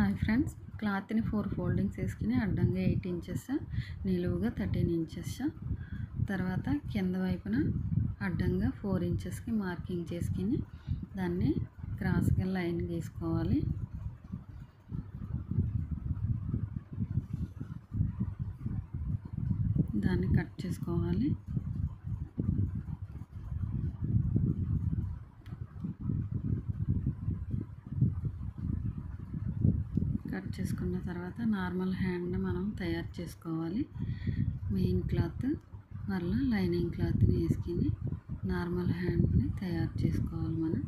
Hi friends, క్లాత్ని 4 foldings వేసుకుని అడ్డంగా 8 ఇంచెస్, నిలువుగా 13 ఇంచెస్, తర్వాత కింద వైపున అడ్డంగా 4 ఇంచెస్కి మార్కింగ్ చేసుకుని దాన్ని క్రాస్గా లైన్ గీసుకోవాలి. దాన్ని కట్ చేసుకోవాలి. కట్ చేసుకున్న తర్వాత నార్మల్ హ్యాండ్ని మనం తయారు చేసుకోవాలి. మెయిన్ క్లాత్ మళ్ళీ లైనింగ్ క్లాత్ని వేసుకుని నార్మల్ హ్యాండ్ని తయారు చేసుకోవాలి. మనం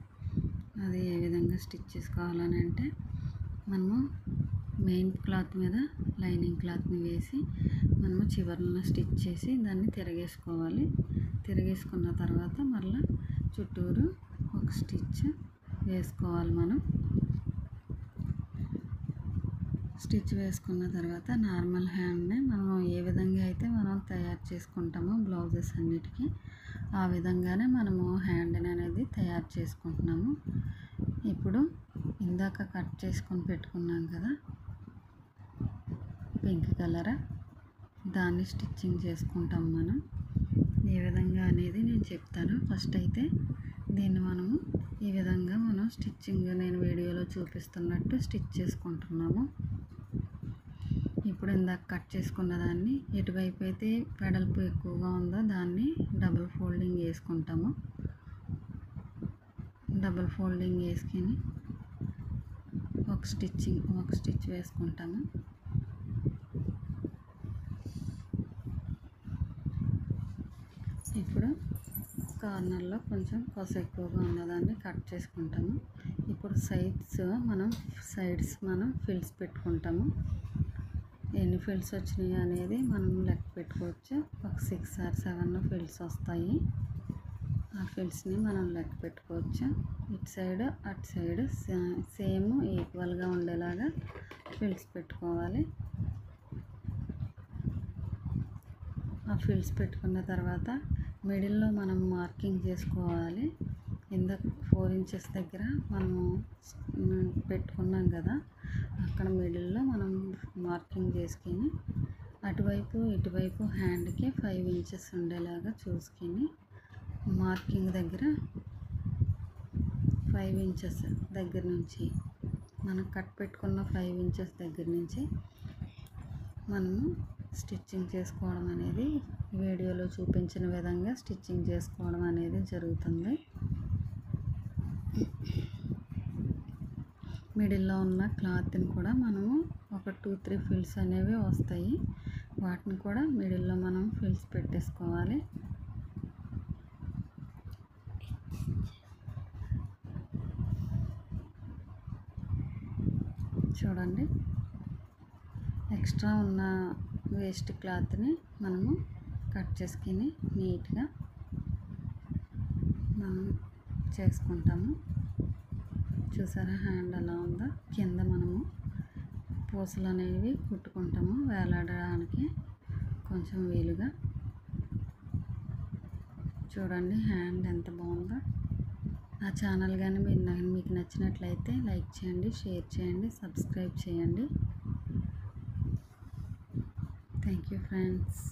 అది ఏ విధంగా స్టిచ్ చేసుకోవాలని అంటే, మనము మెయిన్ క్లాత్ మీద లైనింగ్ క్లాత్ని వేసి మనము చివరన స్టిచ్ చేసి దాన్ని తిరగేసుకోవాలి. తిరగేసుకున్న తర్వాత మళ్ళీ చుట్టూరు ఒక స్టిచ్ వేసుకోవాలి. మనం స్టిచ్ వేసుకున్న తర్వాత నార్మల్ హ్యాండ్ని మనం ఏ విధంగా అయితే మనం తయారు చేసుకుంటామో బ్లౌజెస్ అన్నిటికీ ఆ విధంగానే మనము హ్యాండ్ని అనేది తయారు చేసుకుంటున్నాము. ఇప్పుడు ఇందాక కట్ చేసుకొని పెట్టుకున్నాం కదా పింక్ కలర్, దాన్ని స్టిచ్చింగ్ చేసుకుంటాం. మనం ఏ విధంగా అనేది నేను చెప్తాను. ఫస్ట్ అయితే దీన్ని మనము ఈ విధంగా మనం స్టిచ్చింగ్ నేను వీడియోలో చూపిస్తున్నట్టు స్టిచ్ చేసుకుంటున్నాము. ఇప్పుడు ఇందాక కట్ చేసుకున్న దాన్ని ఎటువైపు అయితే వెడల్పు ఎక్కువగా ఉందో దాన్ని డబుల్ ఫోల్డింగ్ వేసుకుంటాము. డబుల్ ఫోల్డింగ్ వేసుకుని ఒక స్టిచ్ వేసుకుంటాము. ఇప్పుడు కార్నర్లో కొంచెం కొస ఎక్కువగా ఉన్నదాన్ని కట్ చేసుకుంటాము. ఇప్పుడు సైడ్స్ మనం ఫిల్స్ పెట్టుకుంటాము. ఎన్ని ఫిల్స్ వచ్చినాయి అనేది మనం లెక్క పెట్టుకోవచ్చు. ఒక 6 or 7 ఫిల్స్ వస్తాయి. ఆ ఫిల్స్ని మనం లెక్క పెట్టుకోవచ్చు. ఇటు సైడ్ అటు సైడ్ సేమ్ ఈక్వల్గా ఉండేలాగా ఫిల్స్ పెట్టుకోవాలి. ఆ ఫిల్స్ పెట్టుకున్న తర్వాత మిడిల్లో మనం మార్కింగ్ చేసుకోవాలి. ఇందాక 4 ఇంచెస్ దగ్గర మనము పెట్టుకున్నాం కదా, అక్కడ మిడిల్లో మనం మార్కింగ్ చేసుకుని అటువైపు ఇటువైపు హ్యాండ్కి 5 ఇంచెస్ ఉండేలాగా చూసుకుని మార్కింగ్ దగ్గర 5 ఇంచెస్ దగ్గర నుంచి మనం కట్ పెట్టుకున్న 5 ఇంచెస్ దగ్గర నుంచి మనము స్టిచ్చింగ్ చేసుకోవడం అనేది వీడియోలో చూపించిన విధంగా స్టిచ్చింగ్ చేసుకోవడం అనేది జరుగుతుంది. మిడిల్లో ఉన్న క్లాత్ని కూడా మనము ఒక 2-3 ఫిల్స్ అనేవి వస్తాయి. వాటిని కూడా మిడిల్లో మనం ఫిల్స్ పెట్టేసుకోవాలి. చూడండి, ఎక్స్ట్రా ఉన్న వేస్ట్ క్లాత్ని మనము కట్ చేసుకుని నీట్గా మనం చేసుకుంటాము. చూసారా హ్యాండ్ ఎలా ఉందో? కింద మనము పూసలు అనేవి కుట్టుకుంటాము వేలాడడానికి కొంచెం వీలుగా. చూడండి హ్యాండ్ ఎంత బాగుందో. నా ఛానల్ కానీ మీకు నచ్చినట్లయితే లైక్ చేయండి, షేర్ చేయండి, సబ్స్క్రైబ్ చేయండి. Thank you friends.